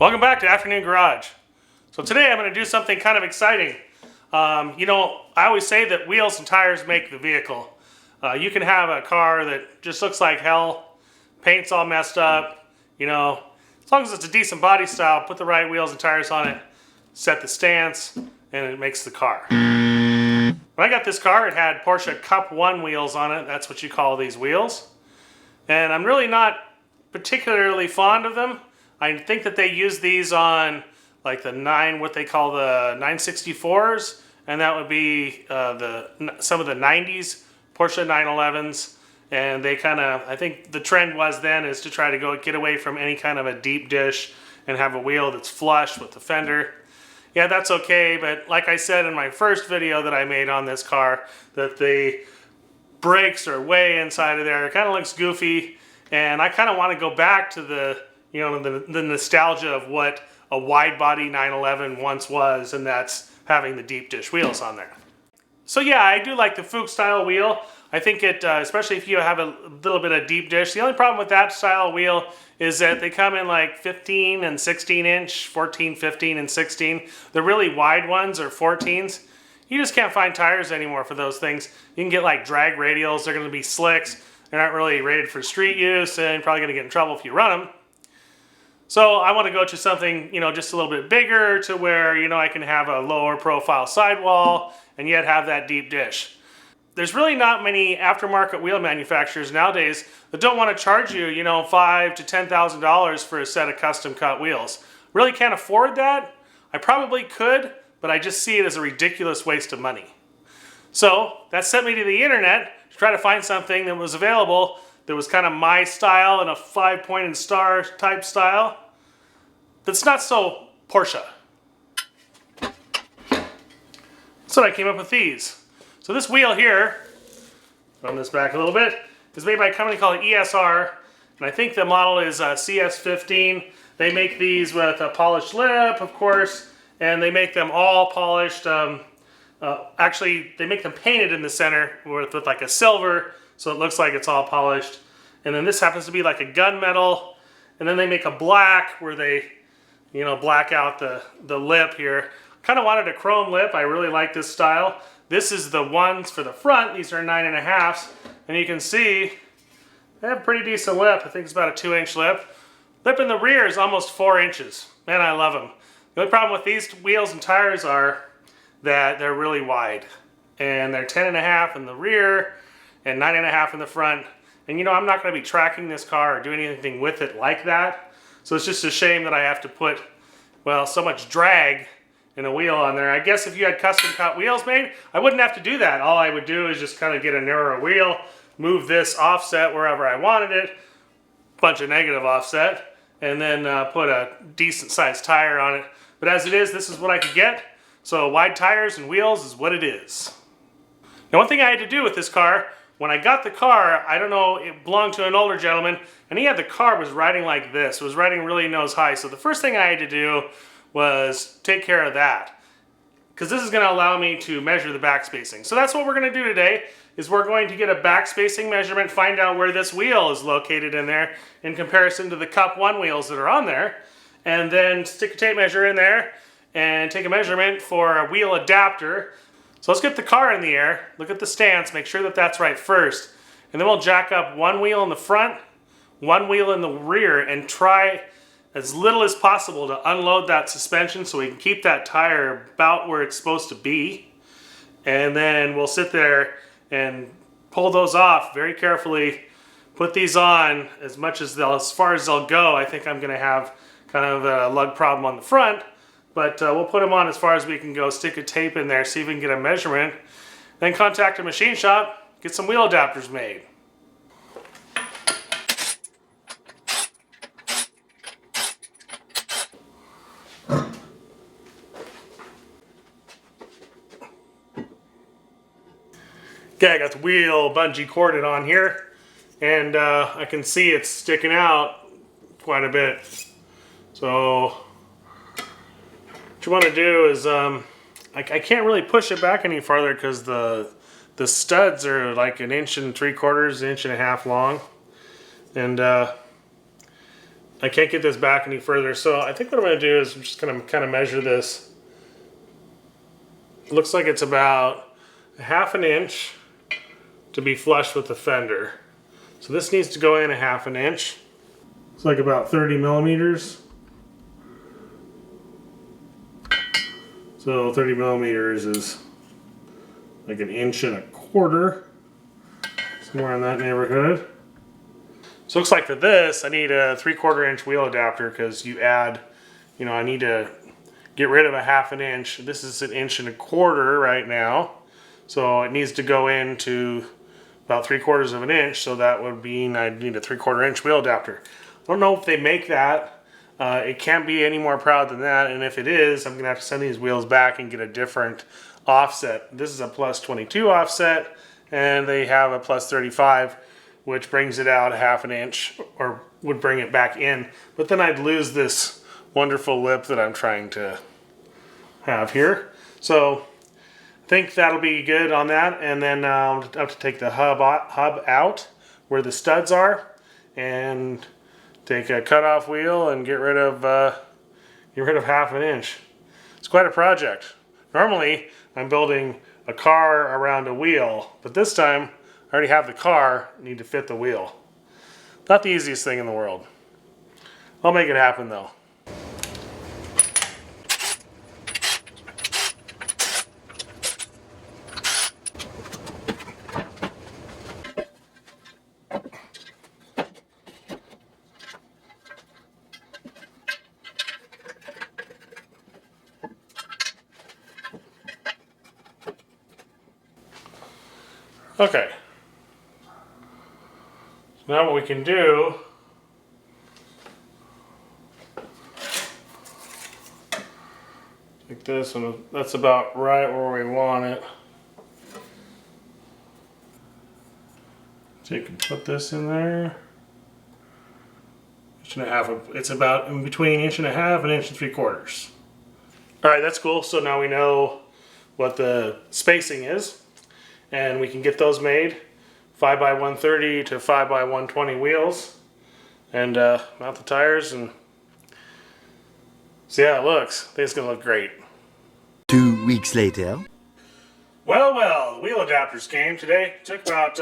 Welcome back to Afternoon Garage. So today I'm going to do something kind of exciting. You know, I always say that wheels and tires make the vehicle. You can have a car that just looks like hell, paint's all messed up, you know, as long as it's a decent body style, put the right wheels and tires on it, set the stance, and it makes the car. When I got this car, it had Porsche Cup 1 wheels on it. That's what you call these wheels. And I'm really not particularly fond of them. I think that they use these on like what they call the 964s, and that would be some of the 90s Porsche 911s. And they kind of, I think the trend was then is to try to get away from any kind of a deep dish and have a wheel that's flush with the fender. Yeah, that's okay, but like I said in my first video that I made on this car, that the brakes are way inside of there. It kind of looks goofy, and I kind of want to go back to the nostalgia of what a wide body 911 once was, and that's having the deep dish wheels on there. So yeah, I do like the Fuchs style wheel. I think it, especially if you have a little bit of deep dish. The only problem with that style wheel is that they come in like 15 and 16 inch, 14, 15, and 16. The really wide ones are 14s. You just can't find tires anymore for those things. You can get like drag radials. They're going to be slicks. They're not really rated for street use, and you're probably going to get in trouble if you run them. So I want to go to something, you know, just a little bit bigger to where, you know, I can have a lower profile sidewall and yet have that deep dish. There's really not many aftermarket wheel manufacturers nowadays that don't want to charge you, you know, $5,000 to $10,000 for a set of custom cut wheels. Really can't afford that. I probably could, but I just see it as a ridiculous waste of money. So that sent me to the internet to try to find something that was available that was kind of my style and a 5-pointed star type style that's not so Porsche. So I came up with these. So this wheel here, run this back a little bit, is made by a company called ESR, and I think the model is CS15. They make these with a polished lip, of course, and they make them all polished. Actually, they make them painted in the center with like a silver, so it looks like it's all polished. And then this happens to be like a gunmetal, and then they make a black where they, you know, black out the lip here. Kind of wanted a chrome lip. I really like this style. This is the ones for the front. These are 9.5s, and you can see they have a pretty decent lip. I think it's about a 2-inch lip. Lip in the rear is almost 4 inches. Man, I love them. The only problem with these wheels and tires are that they're really wide, and they're 10.5 in the rear and 9.5 in the front. And you know, I'm not going to be tracking this car or doing anything with it like that. So it's just a shame that I have to put, well, so much drag in a wheel on there. I guess if you had custom cut wheels made, I wouldn't have to do that. All I would do is just kind of get a narrower wheel, move this offset wherever I wanted it, bunch of negative offset, and then put a decent sized tire on it. But as it is, this is what I could get. So wide tires and wheels is what it is. Now, one thing I had to do with this car, when I got the car, I don't know, it belonged to an older gentleman, and he had the car was riding like this. It was riding really nose high. So the first thing I had to do was take care of that, because this is going to allow me to measure the back spacing. So that's what we're going to do today, is we're going to get a back spacing measurement, find out where this wheel is located in there in comparison to the Cup 1 wheels that are on there, and then stick a tape measure in there and take a measurement for a wheel adapter. So let's get the car in the air, look at the stance, make sure that that's right first, and then we'll jack up one wheel in the front, one wheel in the rear, and try as little as possible to unload that suspension so we can keep that tire about where it's supposed to be. And then we'll sit there and pull those off very carefully, put these on as far as they'll go. I think I'm going to have kind of a lug problem on the front, but we'll put them on as far as we can go, stick a tape in there, see if we can get a measurement, then contact a machine shop, get some wheel adapters made. Okay, I got the wheel bungee corded on here, and I can see it's sticking out quite a bit. So what you want to do is, I can't really push it back any farther because the studs are like 1 3/4 inches, 1.5 inches long, and I can't get this back any further, so I think what I'm going to do is I'm just going to kind of measure this. It looks like it's about 1/2 inch to be flush with the fender. So this needs to go in 1/2 inch. It's like about 30 millimeters. So 30 millimeters is like 1 1.25 inches, somewhere in that neighborhood. So it looks like for this, I need a 3/4 inch wheel adapter because you add, you know, I need to get rid of 1/2 inch. This is 1 1.25 inches right now. So it needs to go into about 3/4 inch. So that would mean I need a 3/4 inch wheel adapter. I don't know if they make that. It can't be any more proud than that. And if it is, I'm going to have to send these wheels back and get a different offset. This is a +22 offset, and they have a +35, which brings it out 1/2 inch, or would bring it back in. But then I'd lose this wonderful lip that I'm trying to have here. So I think that'll be good on that. And then I'll have to take the hub out where the studs are and take a cutoff wheel and get rid of 1/2 inch. It's quite a project. Normally I'm building a car around a wheel, but this time I already have the car, I need to fit the wheel. Not the easiest thing in the world. I'll make it happen though. Okay. So now what we can do like this, and that's about right where we want it. So you can put this in there. 1.5 inches. It's about in between 1.5 inches and 1 3/4 inches. All right, that's cool. So now we know what the spacing is, and we can get those made. 5x130 to 5x120 wheels, and mount the tires and see how it looks. I think it's gonna look great. 2 weeks later. Well, the wheel adapters came today. It took about,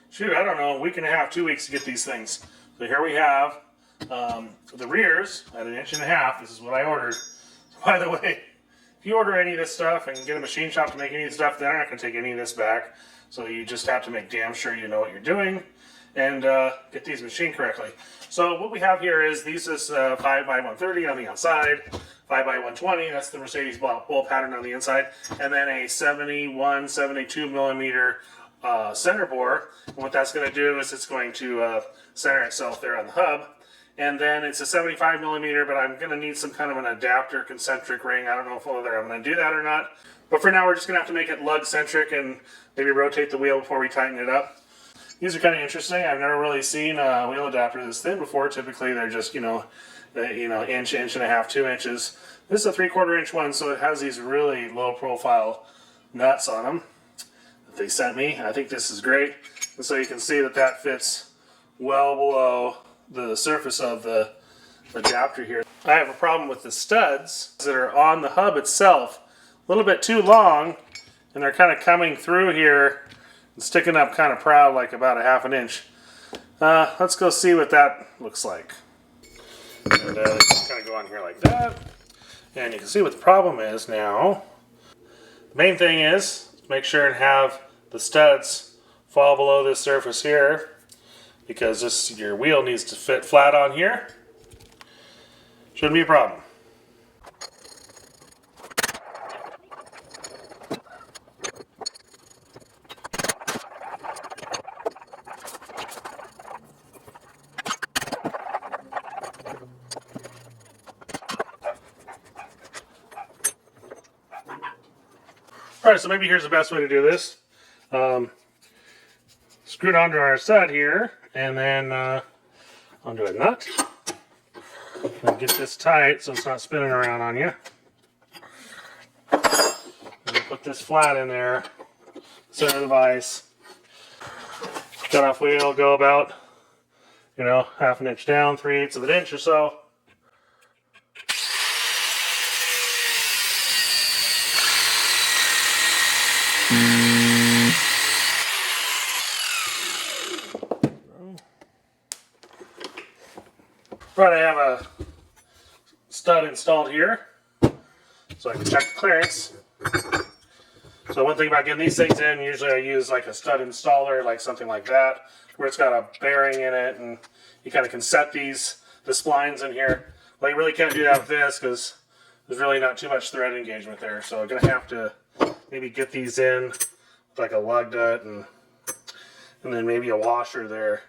shoot, I don't know, a week and a half, 2 weeks to get these things. So here we have the rears at 1.5 inches. This is what I ordered. By the way, if you order any of this stuff and get a machine shop to make any of this stuff, they're not going to take any of this back. So you just have to make damn sure you know what you're doing and get these machined correctly. So what we have here is these is 5x130 on the outside, 5x120, that's the Mercedes bowl pattern on the inside, and then a 71, 72 millimeter center bore. And what that's going to do is it's going to center itself there on the hub. And then it's a 75 millimeter, but I'm going to need some kind of an adapter concentric ring. I don't know whether I'm going to do that or not. But for now, we're just going to have to make it lug centric and maybe rotate the wheel before we tighten it up. These are kind of interesting. I've never really seen a wheel adapter this thin before. Typically, they're just, inch, 1.5, 2 inches. This is a 3/4 inch one, so it has these really low profile nuts on them that they sent me. I think this is great. And so you can see that that fits well below the surface of the adapter here. I have a problem with the studs that are on the hub itself. A little bit too long, and they're kind of coming through here and sticking up kind of proud, like about 1/2 inch. Let's go see what that looks like. And just kind of go on here like that. And you can see what the problem is now. The main thing is make sure and have the studs fall below this surface here, because your wheel needs to fit flat on here. Shouldn't be a problem. Alright, so maybe here's the best way to do this. Screw it onto our stud here, and then onto a nut. And get this tight so it's not spinning around on you. And put this flat in there, center of the vise. Cut off wheel, go about You know, 1/2 inch down, 3/8 of an inch or so. Right, I have a stud installed here, so I can check the clearance. So one thing about getting these things in, usually I use like a stud installer, like something like that, where it's got a bearing in it, and you kind of can set the splines in here. Well, you really can't do that with this because there's really not too much thread engagement there. So I'm gonna have to maybe get these in with like a lug nut and then maybe a washer there,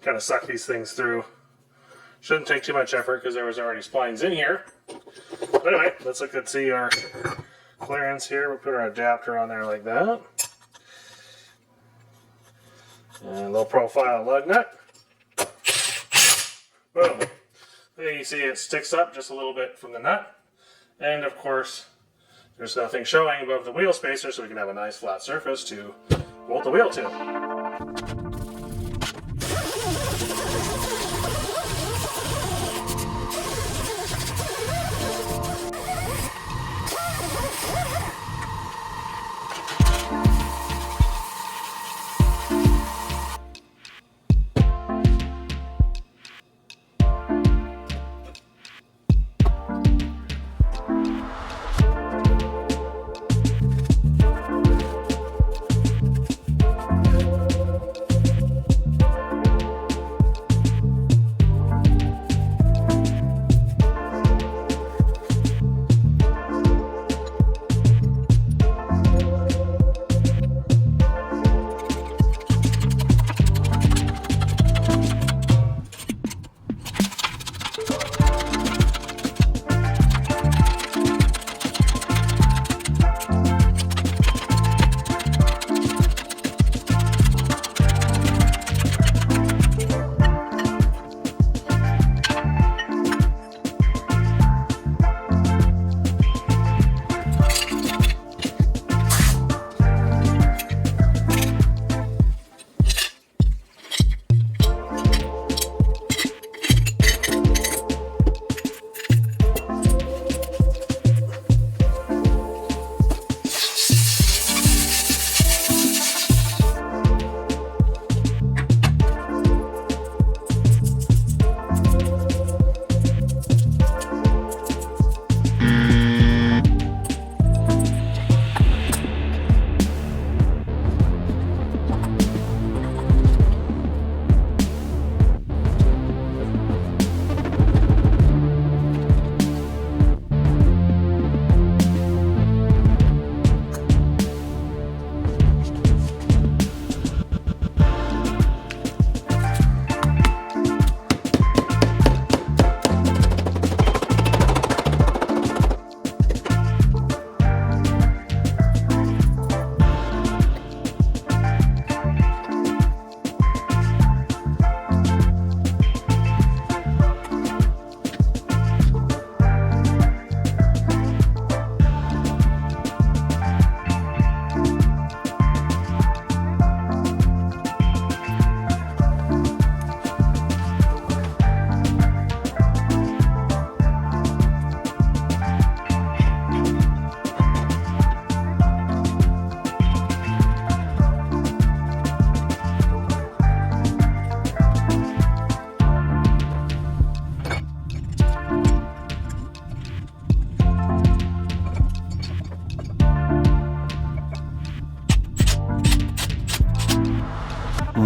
kind of suck these things through. Shouldn't take too much effort because there was already splines in here. But anyway, let's look and see our clearance here. We'll put our adapter on there like that. And low profile lug nut. Boom. There you see it sticks up just a little bit from the nut. And of course, there's nothing showing above the wheel spacer, so we can have a nice flat surface to bolt the wheel to.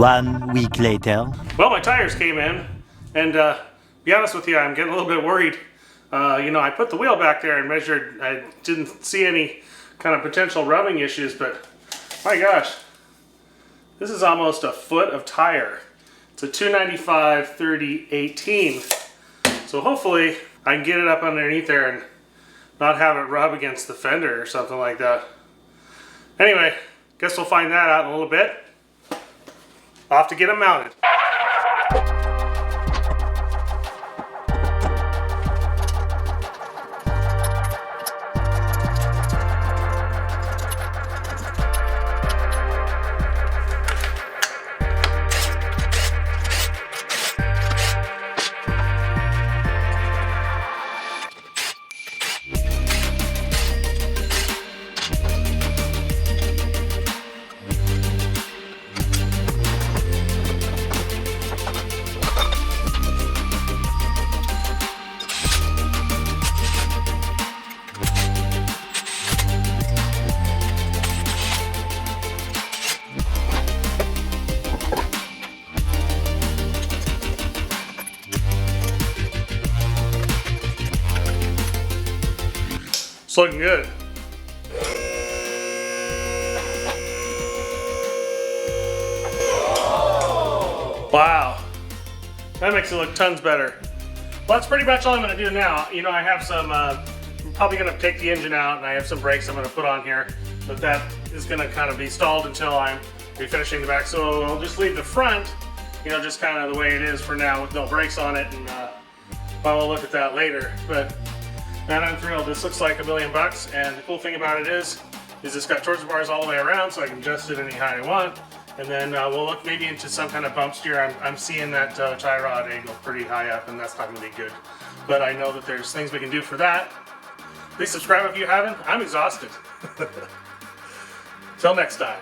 One week later. Well, my tires came in, and be honest with you, I'm getting a little bit worried. I put the wheel back there and measured. I didn't see any kind of potential rubbing issues, but my gosh, this is almost a foot of tire. It's a 295/30/18. So hopefully I can get it up underneath there and not have it rub against the fender or something like that. Anyway, guess we'll find that out in a little bit. I'll have to get them mounted. It's looking good. Wow. That makes it look tons better. Well, that's pretty much all I'm going to do now. You know, I have some, I'm probably going to take the engine out, and I have some brakes I'm going to put on here, but that is going to kind of be stalled until I'm refinishing the back. So I'll just leave the front, you know, just kind of the way it is for now with no brakes on it, and we'll look at that later. But man, I'm thrilled. This looks like $1 million, and the cool thing about it is it's got torsion bars all the way around, so I can adjust it any height I want. And then we'll look maybe into some kind of bump steer. I'm seeing that tie rod angle pretty high up, and that's not going to be good. But I know that there's things we can do for that. Please subscribe if you haven't. I'm exhausted. Till next time.